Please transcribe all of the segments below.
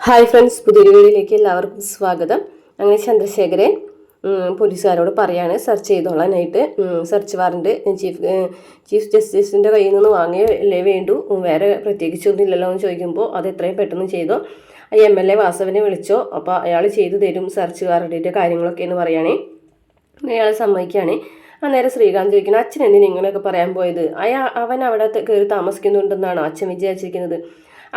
Hi friends, പുതിയൊരു വീഡിയോയിലേക്ക് എല്ലാവർക്കും സ്വാഗതം. അങ്ങനെ ചന്ദ്രശേഖരൻ പോലീസുകാരോട് പറയാണ് സെർച്ച് ചെയ്തോളാനായിട്ട്. സെർച്ച് വാറണ്ട് ചീഫ് ജസ്റ്റിസിൻ്റെ കയ്യിൽ നിന്ന് വാങ്ങിയല്ലേ വേണ്ടു, വേറെ പ്രത്യേകിച്ചൊന്നും ഇല്ലല്ലോ എന്ന് ചോദിക്കുമ്പോൾ അത് എത്രയും പെട്ടെന്ന് ചെയ്തോ, MLA വാസവനെ വിളിച്ചോ, അപ്പോൾ അയാൾ ചെയ്തു തരും സെർച്ച് വാറണ്ടിൻ്റെ കാര്യങ്ങളൊക്കെ എന്ന് പറയുകയാണേ. അയാൾ സമ്മതിക്കുകയാണ്. അന്നേരം ശ്രീകാന്ത് ചോദിക്കണം, അച്ഛൻ എന്തിനാ ഇങ്ങനെയൊക്കെ പറയാൻ പോയത്? അവൻ അവിടെ കയറി താമസിക്കുന്നുണ്ടെന്നാണോ അച്ഛൻ വിചാരിച്ചിരിക്കുന്നത്?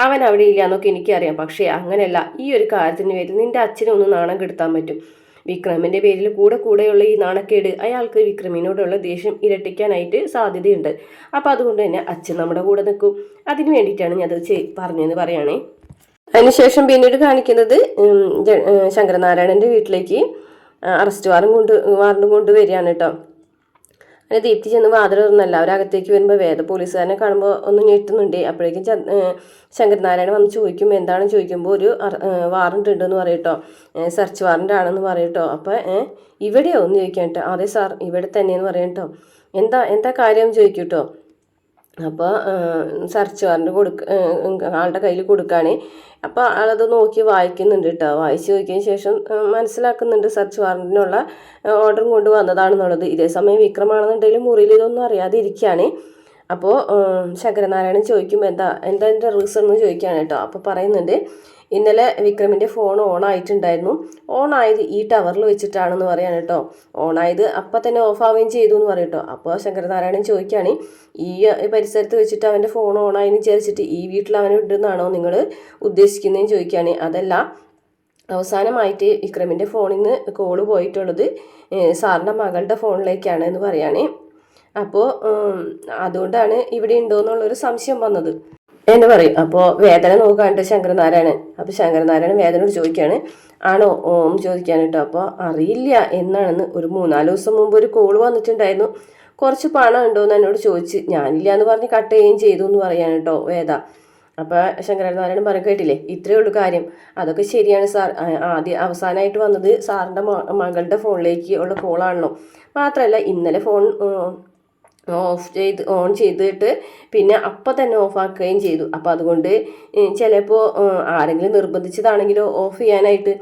അവൻ അവിടെ ഇല്ല എന്നൊക്കെ എനിക്കറിയാം, പക്ഷേ അങ്ങനെയല്ല. ഈ ഒരു കാര്യത്തിന് പേരിൽ നിന്റെ അച്ഛനെ ഒന്ന് നാണം കെടുത്താൻ പറ്റും. വിക്രമിൻ്റെ പേരിൽ കൂടെയുള്ള ഈ നാണക്കേട് അയാൾക്ക് വിക്രമിനോടുള്ള ദേഷ്യം ഇരട്ടിക്കാനായിട്ട് സാധ്യതയുണ്ട്. അപ്പോൾ അതുകൊണ്ട് തന്നെ അച്ഛൻ നമ്മുടെ കൂടെ നിൽക്കും. അതിന് വേണ്ടിയിട്ടാണ് ഞാൻ അത് പറഞ്ഞതെന്ന് പറയുകയാണേ. അതിനുശേഷം പിന്നീട് കാണിക്കുന്നത് ശങ്കരനാരായണൻ്റെ വീട്ടിലേക്ക് അറസ്റ്റ് വാറണ്ടും കൊണ്ട് വരികയാണ് കേട്ടോ. അങ്ങനെ ദീപ്തി ചെന്ന് വാതിൽ തുറന്നല്ല, അവരകത്തേക്ക് വരുമ്പോൾ വേദ പോലീസുകാരനെ കാണുമ്പോൾ ഒന്ന് ഞെട്ടുന്നുണ്ട്. അപ്പോഴേക്കും ശങ്കരനാരായണൻ വന്ന് ചോദിക്കും, എന്താണെന്ന് ചോദിക്കുമ്പോൾ ഒരു വാറണ്ട് ഉണ്ടെന്ന് പറയട്ടോ, സെർച്ച് വാറണ്ട് ആണെന്ന് പറയട്ടോ. അപ്പോൾ ഇവിടെയോ എന്ന് ചോദിക്കാം കേട്ടോ. അതെ സാർ, ഇവിടെ തന്നെയെന്ന് പറയാം കേട്ടോ. എന്താ കാര്യം ചോദിക്കും കേട്ടോ. അപ്പോൾ സെർച്ച് വാറണ്ട് ആളുടെ കയ്യിൽ കൊടുക്കുകയാണ്. അപ്പോൾ ആളത് നോക്കി വായിക്കുന്നുണ്ട് കേട്ടോ. വായിച്ച് നോക്കിയതിന് ശേഷം മനസ്സിലാക്കുന്നുണ്ട് സെർച്ച് വാറണ്ടിനുള്ള ഓർഡറും കൊണ്ട് വന്നതാണെന്നുള്ളത്. ഇതേ സമയം വിക്രമാണെന്നുണ്ടെങ്കിലും മുറിയിൽ ഇതൊന്നും അറിയാതെ ഇരിക്കുകയാണ്. അപ്പോൾ ശങ്കരനാരായണൻ ചോദിക്കും, എന്താ എൻ്റെ റീസൺ എന്ന് ചോദിക്കുകയാണ് കേട്ടോ. അപ്പോൾ പറയുന്നുണ്ട്, ഇന്നലെ വിക്രമിൻ്റെ ഫോൺ ഓണായിട്ടുണ്ടായിരുന്നു. ഓണായത് ഈ ടവറിൽ വെച്ചിട്ടാണെന്ന് പറയാൻ കേട്ടോ. ഓണായത് അപ്പം തന്നെ ഓഫ് ആവുകയും ചെയ്തു എന്ന് പറയും കേട്ടോ. അപ്പോൾ ശങ്കരനാരായണൻ ചോദിക്കുകയാണ്, ഈ പരിസരത്ത് വെച്ചിട്ട് അവൻ്റെ ഫോൺ ഓണായെന്ന് വിചാരിച്ചിട്ട് ഈ വീട്ടിൽ അവനെ വിടുന്നതാണോ നിങ്ങൾ ഉദ്ദേശിക്കുന്നതെന്ന് ചോദിക്കുകയാണ്. അതല്ല, അവസാനമായിട്ട് വിക്രമിൻ്റെ ഫോണിൽ നിന്ന് കോള് പോയിട്ടുള്ളത് സാറിൻ്റെ മകളുടെ ഫോണിലേക്കാണ് എന്ന് പറയുകയാണ്. അപ്പോൾ അതുകൊണ്ടാണ് ഇവിടെ ഉണ്ടോ എന്നുള്ളൊരു സംശയം വന്നത് എന്ന് പറയും. അപ്പോൾ വേദന നോക്കാണ്ട് ശങ്കരനാരായണൻ. അപ്പോൾ ശങ്കരനാരായണൻ വേദനയോട് ചോദിക്കുകയാണ്, ആണോ ചോദിക്കാൻ കേട്ടോ. അപ്പോൾ അറിയില്ല എന്നാണെന്ന്. ഒരു 3-4 ദിവസം മുമ്പ് ഒരു കോള് വന്നിട്ടുണ്ടായിരുന്നു, കുറച്ച് പണം ഉണ്ടോയെന്ന് എന്നോട് ചോദിച്ച്, ഞാനില്ല എന്ന് പറഞ്ഞ് കട്ട് ചെയ്യുകയും ചെയ്തു എന്ന് പറയാൻ കേട്ടോ വേദ. അപ്പോൾ ശങ്കരനാരായണൻ പറയും, കേട്ടില്ലേ, ഇത്രയേ ഉള്ളൂ കാര്യം. അതൊക്കെ ശരിയാണ് സാർ. അവസാനമായിട്ട് വന്നത് സാറിൻ്റെ മകളുടെ ഫോണിലേക്ക് ഉള്ള കോളാണല്ലോ. മാത്രമല്ല ഇന്നലെ ഫോൺ ഓൺ ചെയ്തിട്ട് പിന്നെ അപ്പം തന്നെ ഓഫാക്കുകയും ചെയ്തു. അപ്പോൾ അതുകൊണ്ട് ചിലപ്പോൾ ആരെങ്കിലും നിർബന്ധിച്ചതാണെങ്കിലോ ഓഫ് ചെയ്യാനായിട്ട്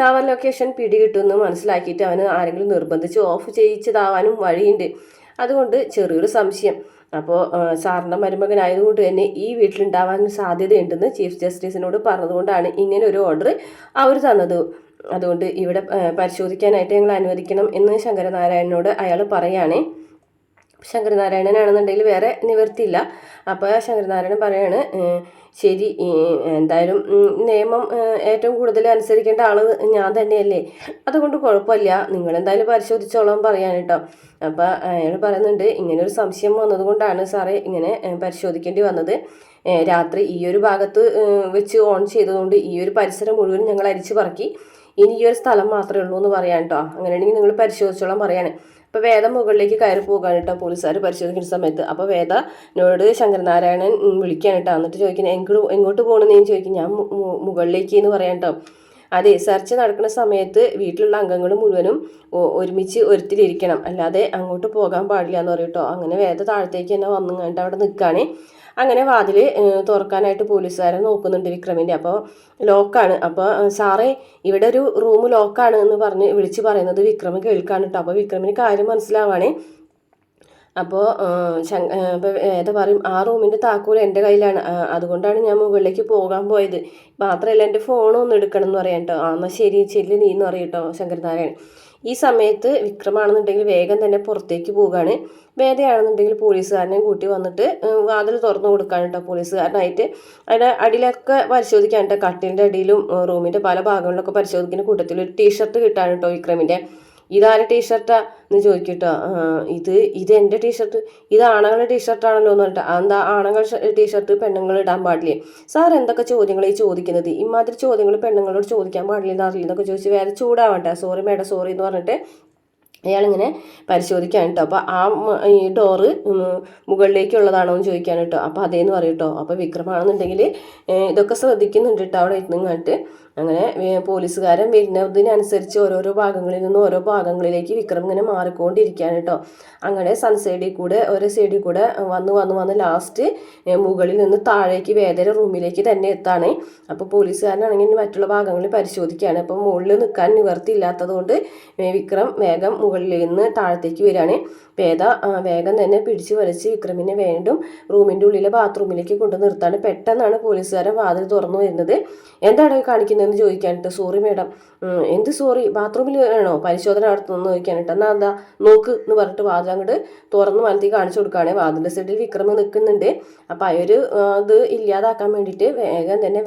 ടവർ ലൊക്കേഷൻ പിടികിട്ടുമെന്ന് മനസ്സിലാക്കിയിട്ട് അവന് ആരെങ്കിലും നിർബന്ധിച്ച് ഓഫ് ചെയ്യിച്ചതാവാനും വഴിയുണ്ട്. അതുകൊണ്ട് ചെറിയൊരു സംശയം. അപ്പോൾ സാറിൻ്റെ മരുമകനായതുകൊണ്ട് തന്നെ ഈ വീട്ടിലുണ്ടാവാൻ സാധ്യതയുണ്ടെന്ന് ചീഫ് ജസ്റ്റിസിനോട് പറഞ്ഞതുകൊണ്ടാണ് ഇങ്ങനെ ഒരു ഓർഡർ അവർ തന്നത്. അതുകൊണ്ട് ഇവിടെ പരിശോധിക്കാനായിട്ട് ഞങ്ങൾ അനുവദിക്കണം എന്ന് ശങ്കരനാരായണനോട് അയാൾ പറയുകയാണേ. ശങ്കരനാരായണനാണെന്നുണ്ടെങ്കിൽ വേറെ നിവൃത്തിയില്ല. അപ്പോൾ ശങ്കരനാരായണൻ പറയാണ്, ശരി, എന്തായാലും നിയമം ഏറ്റവും കൂടുതൽ അനുസരിക്കേണ്ട ആൾ ഞാൻ തന്നെയല്ലേ, അതുകൊണ്ട് കുഴപ്പമില്ല, നിങ്ങളെന്തായാലും പരിശോധിച്ചോളാം പറയാൻ കേട്ടോ. അപ്പോൾ അയാൾ പറയുന്നുണ്ട്, ഇങ്ങനൊരു സംശയം വന്നതുകൊണ്ടാണ് സാറേ ഇങ്ങനെ പരിശോധിക്കേണ്ടി വന്നത്. രാത്രി ഈ ഒരു ഭാഗത്ത് വെച്ച് ഓൺ ചെയ്തതുകൊണ്ട് ഈ ഒരു പരിസരം മുഴുവൻ ഞങ്ങൾ അരിച്ചു പറക്കി. ഇനി ഈ ഒരു സ്ഥലം മാത്രമേ ഉള്ളൂ എന്ന് പറയാൻ കേട്ടോ. അങ്ങനെയാണെങ്കിൽ നിങ്ങൾ പരിശോധിച്ചോളാം പറയാണ്. അപ്പോൾ വേദ മുകളിലേക്ക് കയറി പോകാൻ കേട്ടോ പോലീസുകാർ പരിശോധിക്കുന്ന സമയത്ത്. അപ്പോൾ വേദനോട് ശങ്കരനാരായണൻ വിളിക്കാൻ കേട്ടോ. എന്നിട്ട് ചോദിക്കുന്നത്, എങ്ങോട്ട് പോകണമെന്ന് ഞാൻ ചോദിക്കും. ഞാൻ മുകളിലേക്ക് എന്ന് പറയാൻ കേട്ടോ. അതെ, സെർച്ച് നടക്കുന്ന സമയത്ത് വീട്ടിലുള്ള അംഗങ്ങൾ മുഴുവനും ഒരുമിച്ച് ഒരുത്തിലിരിക്കണം, അല്ലാതെ അങ്ങോട്ട് പോകാൻ പാടില്ല എന്ന് പറയും കേട്ടോ. അങ്ങനെ വേദ താഴത്തേക്ക് തന്നെ വന്നു കണ്ട് അവിടെ നിൽക്കുകയാണ്. അങ്ങനെ വാതിൽ തുറക്കാനായിട്ട് പോലീസുകാരെ നോക്കുന്നുണ്ട് വിക്രമിൻ്റെ. അപ്പോൾ ലോക്കാണ്. അപ്പോൾ സാറേ, ഇവിടെ ഒരു റൂം ലോക്കാണ് എന്ന് പറഞ്ഞ് വിളിച്ച് പറയുന്നത് വിക്രമ് കേൾക്കാണ് കേട്ടോ. അപ്പോൾ വിക്രമിന് കാര്യം മനസ്സിലാവാണേ. അപ്പോൾ ഏതാ പറയും, ആ റൂമിൻ്റെ താക്കോൽ എൻ്റെ കയ്യിലാണ്, അതുകൊണ്ടാണ് ഞാൻ മുകളിലേക്ക് പോകാൻ പോയത്. മാത്രമല്ല എൻ്റെ ഫോണൊന്നും എടുക്കണം എന്ന് പറയാം കേട്ടോ. എന്നാൽ ശരി, ചെല്ലി നീ എന്ന് പറയും കേട്ടോ ശങ്കരനാരായണൻ. ഈ സമയത്ത് വിക്രമാണെന്നുണ്ടെങ്കിൽ വേഗം തന്നെ പുറത്തേക്ക് പോവുകയാണ്. വേദയാണെന്നുണ്ടെങ്കിൽ പോലീസുകാരനെ കൂട്ടി വന്നിട്ട് വാതിൽ തുറന്നു കൊടുക്കാൻ കേട്ടോ പോലീസുകാരനായിട്ട്. അതിൻ്റെ അടിയിലൊക്കെ പരിശോധിക്കാൻ കേട്ടോ, കട്ടിലിൻ്റെ അടിയിലും റൂമിൻ്റെ പല ഭാഗങ്ങളിലൊക്കെ പരിശോധിക്കുന്ന കൂട്ടത്തിൽ ഒരു ടീഷർട്ട് കിട്ടാൻ കേട്ടോ വിക്രമിൻ്റെ. ഇതാരെ ടീഷർട്ടാ എന്ന് ചോദിക്കും കേട്ടോ. ഇത് എൻ്റെ ടീഷർട്ട്, ഇത് ആണുങ്ങളുടെ ടീഷർട്ടാണല്ലോ എന്ന് പറഞ്ഞിട്ട്, എന്താ ആണുങ്ങളുടെ ടീഷർട്ട് പെണ്ണുങ്ങൾ ഇടാൻ പാടില്ലേ? സാർ എന്തൊക്കെ ചോദ്യങ്ങളായി ചോദിക്കുന്നത്? ഇമാതിരി ചോദ്യങ്ങൾ പെണ്ണുങ്ങളോട് ചോദിക്കാൻ പാടില്ലെന്ന് അറിയില്ല എന്നൊക്കെ ചോദിച്ച് വേറെ ചൂടാവട്ടെ. സോറി മേഡം, സോറി എന്ന് പറഞ്ഞിട്ട് അയാളിങ്ങനെ പരിശോധിക്കാൻ കേട്ടോ. അപ്പോൾ ഈ ഡോറ് മുകളിലേക്കുള്ളതാണോ എന്ന് ചോദിക്കാൻ കേട്ടോ. അപ്പോൾ അതേന്ന് പറയും കേട്ടോ. അപ്പോൾ വിക്രമാണെന്നുണ്ടെങ്കിൽ ഇതൊക്കെ ശ്രദ്ധിക്കുന്നുണ്ട് കേട്ടോ അവിടെ ഇരുന്നിങ്ങാട്ട്. അങ്ങനെ പോലീസുകാരൻ വരുന്നതിനനുസരിച്ച് ഓരോരോ ഭാഗങ്ങളിൽ നിന്ന് ഓരോ ഭാഗങ്ങളിലേക്ക് വിക്രം ഇങ്ങനെ മാറിക്കൊണ്ടിരിക്കുകയാണ് കേട്ടോ. അങ്ങനെ സൺസൈഡിൽ കൂടെ ഓരോ സൈഡിൽ കൂടെ വന്ന് ലാസ്റ്റ് മുകളിൽ നിന്ന് താഴേക്ക് വേദന റൂമിലേക്ക് തന്നെ എത്താണ്. അപ്പോൾ പോലീസുകാരനാണെങ്കിൽ മറ്റുള്ള ഭാഗങ്ങളിൽ പരിശോധിക്കുകയാണ്. അപ്പോൾ മുകളിൽ നിൽക്കാൻ നിവർത്തിയില്ലാത്തത് കൊണ്ട് വിക്രം വേഗം മുകളിൽ നിന്ന് താഴത്തേക്ക് വരികയാണ്. വേഗം തന്നെ പിടിച്ചു വലിച്ച് വിക്രമിനെ വീണ്ടും റൂമിൻ്റെ ഉള്ളിലെ ബാത്റൂമിലേക്ക് കൊണ്ടു നിർത്താണ്. പെട്ടെന്നാണ് പോലീസുകാരൻ വാതിൽ തുറന്നു വരുന്നത്. എന്താണ് കാണിക്കുന്നതെന്ന് ചോദിക്കാനിട്ട്. Sorry madam. എന്ത് സോറി? ബാത്റൂമിൽ ആണോ പരിശോധന നടത്തുന്നത് ചോദിക്കാനിട്ട്. എന്നാൽ എന്താ നോക്ക് എന്ന് പറഞ്ഞിട്ട് വാതിൽ അങ്ങോട്ട് തുറന്ന് മലത്തി കാണിച്ചു കൊടുക്കുകയാണ്. വാതിലിൻ്റെ സൈഡിൽ വിക്രം നിൽക്കുന്നുണ്ട്. അപ്പം അയൊരു ഇത് ഇല്ലാതാക്കാൻ വേണ്ടിയിട്ട് വേഗം തന്നെ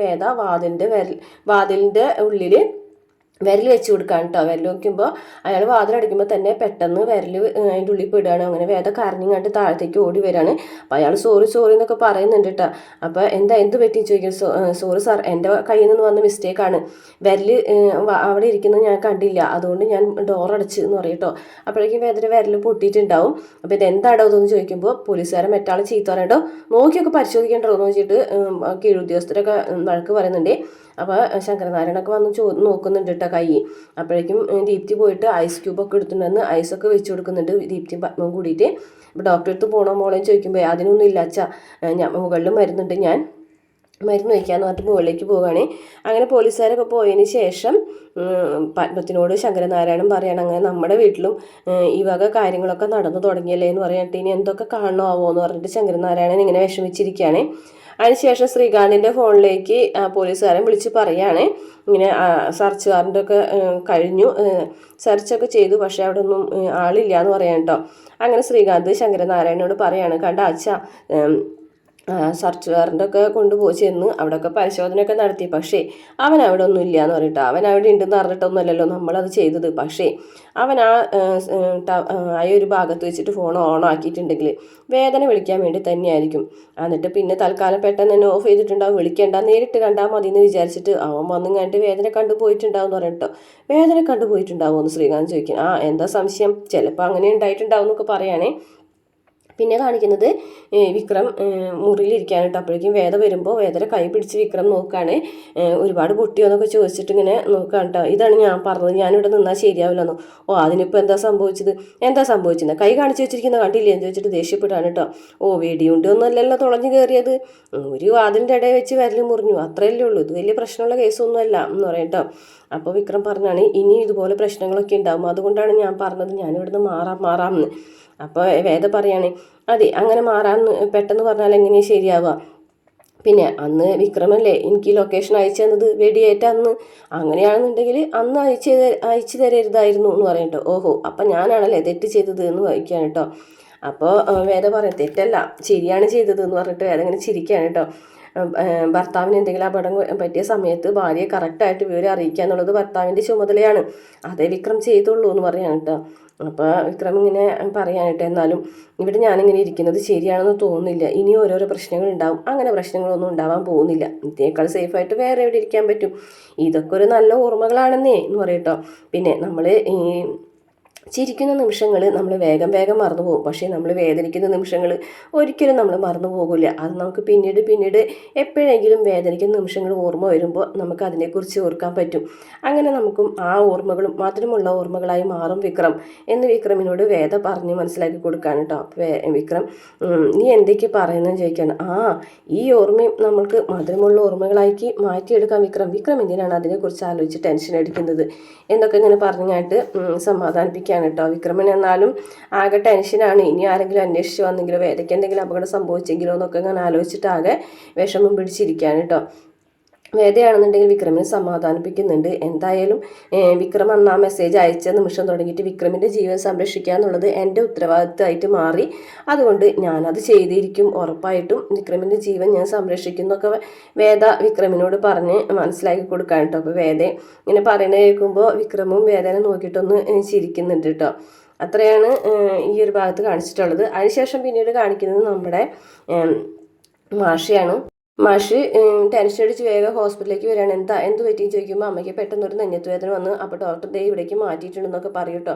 വാതിലിൻ്റെ ഉള്ളിൽ വിരൽ വെച്ച് കൊടുക്കുകയാണ് കേട്ടോ. വിരൽ വയ്ക്കുമ്പോൾ അയാൾ വാതിലടിക്കുമ്പോൾ തന്നെ പെട്ടെന്ന് വിരൽ അതിൻ്റെ ഉള്ളിൽ പെടുകയാണ്. അങ്ങനെ കരഞ്ഞിങ്ങാണ്ട് താഴത്തേക്ക് ഓടി വരികയാണ്. അപ്പോൾ അയാൾ സോറി എന്നൊക്കെ പറയുന്നുണ്ട് കേട്ടോ. അപ്പോൾ എന്ത് പറ്റി ചോദിക്കും. സോറി സാർ, എൻ്റെ കയ്യിൽ നിന്ന് വന്ന മിസ്റ്റേക്കാണ്. വിരൽ അവിടെ ഇരിക്കുന്നത് ഞാൻ കണ്ടില്ല, അതുകൊണ്ട് ഞാൻ ഡോർ അടച്ച് എന്ന് പറയും കേട്ടോ. അപ്പോഴേക്കും വിരൽ പൊട്ടിയിട്ടുണ്ടാവും. അപ്പോൾ ഇതെന്താണോ ഇതെന്ന് ചോദിക്കുമ്പോൾ പോലീസുകാരൻ മറ്റാൾ ചീത്ത പറയണ്ടോ, നോക്കിയൊക്കെ പരിശോധിക്കേണ്ടോ എന്ന് വെച്ചിട്ട് കീഴുദ്യോഗസ്ഥരൊക്കെ വഴക്ക് പറയുന്നുണ്ട്. അപ്പോൾ ശങ്കരനാരായണൊക്കെ വന്ന് നോക്കുന്നുണ്ട് കേട്ടോ കൈ. അപ്പോഴേക്കും ദീപ്തി പോയിട്ട് ഐസ് ക്യൂബൊക്കെ എടുത്തിട്ടുണ്ടെന്ന് ഐസൊക്കെ വെച്ച് കൊടുക്കുന്നുണ്ട് ദീപ്തിയും പത്മവും കൂടിയിട്ട്. അപ്പോൾ ഡോക്ടറെ അടുത്ത് പോകണോ മോളെന്ന് ചോദിക്കുമ്പോൾ അതിനൊന്നും ഇല്ല അച്ഛാ, ഞാൻ മുകളിൽ മരുന്നുണ്ട്, ഞാൻ മരുന്ന് വയ്ക്കാമെന്ന് പറഞ്ഞിട്ട് മുകളിലേക്ക് പോവുകയാണ്. അങ്ങനെ പോലീസുകാരൊക്കെ പോയതിന് ശേഷം പത്മത്തിനോട് ശങ്കരനാരായണൻ പറയണം, അങ്ങനെ നമ്മുടെ വീട്ടിലും ഈ വക കാര്യങ്ങളൊക്കെ നടന്നു തുടങ്ങിയല്ലേ എന്ന് പറഞ്ഞിട്ട് ഇനി എന്തൊക്കെ കാണണമാവോ എന്ന് പറഞ്ഞിട്ട് ശങ്കരനാരായണൻ ഇങ്ങനെ വിഷമിച്ചിരിക്കുകയാണ്. അതിനുശേഷം ശ്രീകാന്തിൻ്റെ ഫോണിലേക്ക് പോലീസുകാരൻ വിളിച്ച് പറയാണ്, ഇങ്ങനെ സെർച്ച് വാറൻ്റൊക്കെ കഴിഞ്ഞു, സെർച്ചൊക്കെ ചെയ്തു, പക്ഷേ അവിടെ ഒന്നും ആളില്ല എന്ന് പറയാം കേട്ടോ. അങ്ങനെ ശ്രീകാന്ത് ശങ്കരനാരായണനോട് പറയാണ്, കണ്ട അച്ഛാ, സെർച്ച് വാറൻ്റൊക്കെ കൊണ്ടുപോയി ചെന്ന് അവിടെയൊക്കെ പരിശോധനയൊക്കെ നടത്തി, പക്ഷേ അവൻ അവിടെ ഒന്നും ഇല്ല എന്ന് പറഞ്ഞിട്ട്, അവൻ അവിടെ ഉണ്ടെന്ന് പറഞ്ഞിട്ടൊന്നുമല്ലല്ലോ നമ്മളത് ചെയ്തത്, പക്ഷേ അവൻ ആ ഒരു ഭാഗത്ത് വെച്ചിട്ട് ഫോൺ ഓൺ ആക്കിയിട്ടുണ്ടെങ്കിൽ വേദന വിളിക്കാൻ വേണ്ടി തന്നെയായിരിക്കും. എന്നിട്ട് പിന്നെ തൽക്കാലം പെട്ടെന്ന് തന്നെ ഓഫ് ചെയ്തിട്ടുണ്ടാവും, വിളിക്കേണ്ട, നേരിട്ട് കണ്ടാൽ മതി എന്ന് വിചാരിച്ചിട്ട് അവൻ വന്നും കണ്ടിട്ട് വേദന കണ്ടുപോയിട്ടുണ്ടാവും എന്ന് പറഞ്ഞിട്ടോ. വേദന കണ്ടുപോയിട്ടുണ്ടാവുമോ എന്ന് ശ്രീകാന്ത് ചോദിക്കും. എന്താ സംശയം, ചിലപ്പോൾ അങ്ങനെ ഉണ്ടായിട്ടുണ്ടാവും എന്നൊക്കെ പറയുകയാണേ. പിന്നെ കാണിക്കുന്നത് വിക്രം മുറിയിലിരിക്കുകയാണ് കേട്ടോ. അപ്പോഴേക്കും വേദ വരുമ്പോൾ വേദന കൈ പിടിച്ച് വിക്രം നോക്കുകയാണ്. ഒരുപാട് പൊട്ടിയോ എന്നൊക്കെ ചോദിച്ചിട്ട് ഇങ്ങനെ നോക്കുകയാണ് കേട്ടോ. ഇതാണ് ഞാൻ പറഞ്ഞത്, ഞാനിവിടെ നിന്നാൽ ശരിയാവില്ലെന്നോ. അതിനിപ്പോൾ എന്താ സംഭവിച്ചത് കൈ കാണിച്ചു വെച്ചിരിക്കുന്ന കണ്ടില്ലേ എന്ന് ചോദിച്ചിട്ട് ദേഷ്യപ്പെട്ടാണ് കേട്ടോ. വെടിയുണ്ട് ഒന്നുമല്ലല്ലോ തുളഞ്ഞു കയറിയത്, ഒരു വാതിലിൻ്റെ ഇടയിൽ വെച്ച് വിരൽ മുറിഞ്ഞു, അത്രയല്ലേ ഉള്ളൂ, ഇത് വലിയ പ്രശ്നമുള്ള കേസൊന്നുമല്ല എന്ന് പറയും കേട്ടോ. അപ്പോൾ വിക്രം പറഞ്ഞാണ്, ഇനി ഇതുപോലെ പ്രശ്നങ്ങളൊക്കെ ഉണ്ടാകും, അതുകൊണ്ടാണ് ഞാൻ പറഞ്ഞത് ഞാനിവിടുന്ന് മാറാമെന്ന്. അപ്പോൾ വേദ പറയാണ്, അതെ അങ്ങനെ മാറാമെന്ന് പെട്ടെന്ന് പറഞ്ഞാൽ എങ്ങനെയാണ് ശരിയാവുക, പിന്നെ അന്ന് വിക്രമല്ലേ എനിക്ക് ലൊക്കേഷൻ അയച്ചു തന്നത് വെടിയേറ്റ അന്ന്, അങ്ങനെയാണെന്നുണ്ടെങ്കിൽ അന്ന് അയച്ചു തരരുതായിരുന്നു എന്ന് പറയട്ടോ. അപ്പം ഞാനാണല്ലേ തെറ്റ് ചെയ്തത് എന്ന് വായിക്കുകയാണ് കേട്ടോ. അപ്പോൾ വേദ പറയും, തെറ്റല്ല ശരിയാണ് ചെയ്തത് എന്ന് പറഞ്ഞിട്ട് വേദ ഇങ്ങനെ ചിരിക്കുകയാണ് കേട്ടോ. ഭർത്താവിന് എന്തെങ്കിലും അപകടം പറ്റിയ സമയത്ത് ഭാര്യയെ കറക്റ്റായിട്ട് വിവരം അറിയിക്കുക എന്നുള്ളത് ഭർത്താവിൻ്റെ ചുമതലയാണ്, അതേ വിക്രം ചെയ്തുള്ളൂ എന്ന് പറയാണ് കേട്ടോ. അപ്പോൾ വിക്രം ഇങ്ങനെ പറയാനായിട്ട്, എന്നാലും ഇവിടെ ഞാനിങ്ങനെ ഇരിക്കുന്നത് ശരിയാണെന്ന് തോന്നുന്നില്ല, ഇനി ഓരോരോ പ്രശ്നങ്ങൾ ഉണ്ടാവും, അങ്ങനെ പ്രശ്നങ്ങളൊന്നും ഉണ്ടാവാൻ പോകുന്നില്ല, ഇതിനേക്കാൾ സേഫായിട്ട് വേറെ എവിടെ ഇരിക്കാൻ പറ്റും, ഇതൊക്കെ ഒരു നല്ല ഓർമ്മകളാണെന്നേ എന്ന് പറയട്ടോ. പിന്നെ നമ്മൾ ഈ ചിരിക്കുന്ന നിമിഷങ്ങൾ നമ്മൾ വേഗം മറന്നു പോകും, പക്ഷേ നമ്മൾ വേദനിക്കുന്ന നിമിഷങ്ങൾ ഒരിക്കലും നമ്മൾ മറന്നു പോകില്ല. അത് നമുക്ക് പിന്നീട് എപ്പോഴെങ്കിലും വേദനിക്കുന്ന നിമിഷങ്ങൾ ഓർമ്മ വരുമ്പോൾ നമുക്ക് അതിനെക്കുറിച്ച് ഓർക്കാൻ പറ്റും. അങ്ങനെ നമുക്കും ആ ഓർമ്മകളും മാത്രമുള്ള ഓർമ്മകളായി മാറും വിക്രം എന്ന് വിക്രമിനോട് വേദ പറഞ്ഞ് മനസ്സിലാക്കി കൊടുക്കുകയാണ് കേട്ടോ. വിക്രം, നീ എന്തൊക്കെ പറയുന്നതെന്ന് ചോദിക്കുകയാണ്. ഈ ഓർമ്മയും നമ്മൾക്ക് മധുരമുള്ള ഓർമ്മകളാക്കി മാറ്റിയെടുക്കാം വിക്രം എന്തിനാണ് അതിനെക്കുറിച്ച് ആലോചിച്ച് ടെൻഷൻ അടിക്കുന്നത് എന്നൊക്കെ ഇങ്ങനെ പറഞ്ഞായിട്ട് സമാധാനിപ്പിക്കുകയാണ് കേട്ടോ. വിക്രമൻ എന്നാലും ആകെ ടെൻഷനാണ്, ഇനി ആരെങ്കിലും അന്വേഷിച്ച് വന്നെങ്കിലോ വേദയ്ക്ക് എന്തെങ്കിലും അപകടം സംഭവിച്ചെങ്കിലോ എന്നൊക്കെ ഇങ്ങനെ ആലോചിച്ചിട്ട് ആകെ വിഷമം പിടിച്ചിരിക്കുകയാണ് കേട്ടോ. വേദയാണെന്നുണ്ടെങ്കിൽ വിക്രമിനെ സമാധാനിപ്പിക്കുന്നുണ്ട്. എന്തായാലും വിക്രം അന്ന് ആ മെസ്സേജ് അയച്ച നിമിഷം തുടങ്ങിയിട്ട് വിക്രമിൻ്റെ ജീവൻ സംരക്ഷിക്കുക എന്നുള്ളത് എൻ്റെ ഉത്തരവാദിത്തമായിട്ട് മാറി, അതുകൊണ്ട് ഞാനത് ചെയ്തിരിക്കും, ഉറപ്പായിട്ടും വിക്രമിൻ്റെ ജീവൻ ഞാൻ സംരക്ഷിക്കുന്നൊക്കെ വേദ വിക്രമിനോട് പറഞ്ഞ് മനസ്സിലാക്കി കൊടുക്കാൻ കേട്ടോ. അപ്പോൾ വേദ ഇങ്ങനെ പറയുന്നത് കേൾക്കുമ്പോൾ വിക്രമും വേദനെ നോക്കിയിട്ടൊന്ന് ചിരിക്കുന്നുണ്ട് കേട്ടോ. അത്രയാണ് ഈ ഒരു ഭാഗത്ത് കാണിച്ചിട്ടുള്ളത്. അതിനുശേഷം പിന്നീട് കാണിക്കുന്നത് നമ്മുടെ മാഷയാണ്. മാഷ് ടെൻഷൻ അടിച്ച് വേഗം ഹോസ്പിറ്റലിലേക്ക് വരികയാണ്. എന്ത് പറ്റിയെന്ന് ചോദിക്കുമ്പോൾ അമ്മയ്ക്ക് പെട്ടെന്നൊരു നെഞ്ഞത്ത് വേദന വന്ന്, അപ്പോൾ ഡോക്ടർ ദേ ഇവിടേക്ക് മാറ്റിയിട്ടുണ്ടെന്നൊക്കെ പറയും കേട്ടോ.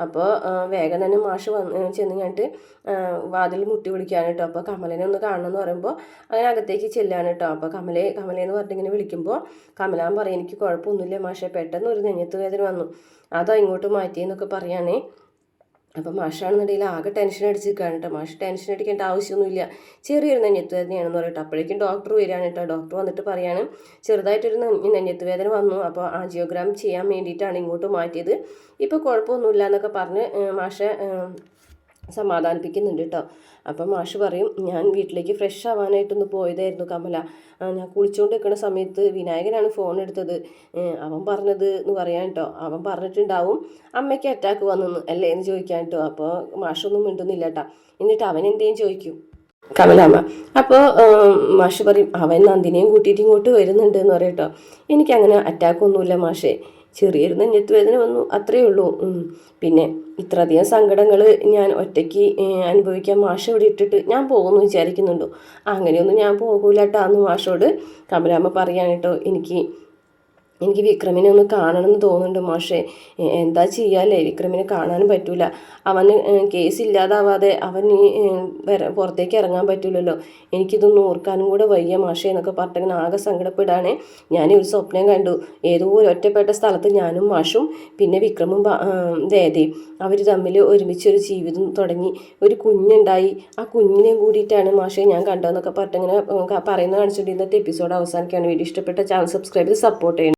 അപ്പോൾ വേഗം തന്നെ മാഷ് ചെന്ന് കഴിഞ്ഞിട്ട് വാതിൽ മുട്ടി വിളിക്കുകയാണ് കേട്ടോ. അപ്പോൾ കമലനെ ഒന്ന് കാണണമെന്ന് പറയുമ്പോൾ അങ്ങനെ അകത്തേക്ക് ചെല്ലുകയാണ് കേട്ടോ. അപ്പോൾ കമലയെന്ന് പറഞ്ഞിട്ട് ഇങ്ങനെ വിളിക്കുമ്പോൾ കമലാൻ പറയും എനിക്ക് കുഴപ്പമൊന്നുമില്ല മാഷെ, പെട്ടെന്ന് ഒരു നെഞ്ഞത്ത് വേദന വന്നു, അതാ ഇങ്ങോട്ട് മാറ്റിയെന്നൊക്കെ പറയുകയാണേ. അപ്പം മാഷാണെന്നുണ്ടെങ്കിൽ ആകെ ടെൻഷൻ അടിച്ചിരിക്കുകയാണ് കേട്ടോ. മാഷ് ടെൻഷൻ അടിക്കേണ്ട ആവശ്യമൊന്നുമില്ല, ചെറിയൊരു നെഞ്ഞത്ത് വേദനയാണെന്ന് പറയട്ടോ. അപ്പോഴേക്കും ഡോക്ടർ വരികയാണ് കേട്ടോ. ഡോക്ടർ വന്നിട്ട് പറയാണ് ചെറുതായിട്ടൊരു നെഞ്ഞത്ത് വേദന വന്നു, അപ്പോൾ ആൻജിയോഗ്രാം ചെയ്യാൻ വേണ്ടിയിട്ടാണ് ഇങ്ങോട്ട് മാറ്റിയത്, ഇപ്പോൾ കുഴപ്പമൊന്നുമില്ല എന്നൊക്കെ പറഞ്ഞ് മാഷെ സമാധാനിപ്പിക്കുന്നുണ്ട് കേട്ടോ. അപ്പം മാഷ് പറയും ഞാൻ വീട്ടിലേക്ക് ഫ്രഷ് ആവാനായിട്ടൊന്ന് പോയതായിരുന്നു കമല, ഞാൻ കുളിച്ചുകൊണ്ട് നിൽക്കുന്ന സമയത്ത് വിനായകനാണ് ഫോൺ എടുത്തത്, അവൻ പറഞ്ഞത് എന്ന് പറയാൻ കേട്ടോ. അവൻ പറഞ്ഞിട്ടുണ്ടാവും അമ്മയ്ക്ക് അറ്റാക്ക് വന്നെന്ന് അല്ലേ എന്ന് ചോദിക്കാൻ കേട്ടോ. അപ്പോൾ മാഷൊന്നും മിണ്ടുന്നില്ല കേട്ടോ. എന്നിട്ട് അവൻ എന്തേലും ചോദിക്കും കമലാമ്മ. അപ്പോൾ മാഷ് പറയും അവൻ നന്ദിനെയും കൂട്ടിയിട്ട് ഇങ്ങോട്ട് വരുന്നുണ്ട് എന്ന് പറയട്ടോ. എനിക്കങ്ങനെ അറ്റാക്കൊന്നുമില്ല മാഷേ, ചെറിയൊരു നെഞ്ഞത്ത് വേദന വന്നു, അത്രയേ ഉള്ളൂ. പിന്നെ ഇത്രയധികം സങ്കടങ്ങൾ ഞാൻ ഒറ്റയ്ക്ക് അനുഭവിക്കാൻ മാഷ് ഇവിടെ ഇട്ടിട്ട് ഞാൻ പോകുമെന്ന് വിചാരിക്കുന്നുണ്ടോ? അങ്ങനെയൊന്നും ഞാൻ പോകൂല കേട്ടോ എന്ന് മാഷോട് കമലാമ്മ പറയാൻ കേട്ടോ. എനിക്ക് വിക്രമിനെ ഒന്ന് കാണണമെന്ന് തോന്നുന്നുണ്ട് മാഷേ, എന്താ ചെയ്യാല്ലേ, വിക്രമിനെ കാണാനും പറ്റൂല, അവന് കേസ് ഇല്ലാതാവാതെ അവന് പുറത്തേക്ക് ഇറങ്ങാൻ പറ്റൂലല്ലോ, എനിക്കിതൊന്നും ഓർക്കാനും കൂടെ വയ്യ മാഷേ എന്നൊക്കെ പറഞ്ഞിങ്ങനെ ആകെ സങ്കടപ്പെടാണ്. ഞാൻ ഒരു സ്വപ്നം കണ്ടു, ഏതോ ഒരു ഒറ്റപ്പെട്ട സ്ഥലത്ത് ഞാനും മാഷും പിന്നെ വിക്രമും ദേദയും അവർ തമ്മിൽ ഒരുമിച്ചൊരു ജീവിതം തുടങ്ങി, ഒരു കുഞ്ഞുണ്ടായി, ആ കുഞ്ഞിനെയും കൂടിയിട്ടാണ് മാഷേ ഞാൻ കണ്ടതെന്നൊക്കെ പറഞ്ഞിങ്ങനെ പറയുന്നത് കാണിച്ചിട്ട് ഇന്നത്തെ എപ്പിസോഡ് അവസാനിക്കുകയാണ്. വീഡിയോ ഇഷ്ടപ്പെട്ട ചാനൽ സബ്സ്ക്രൈബ് ചെയ്ത് സപ്പോർട്ട് ചെയ്യണം.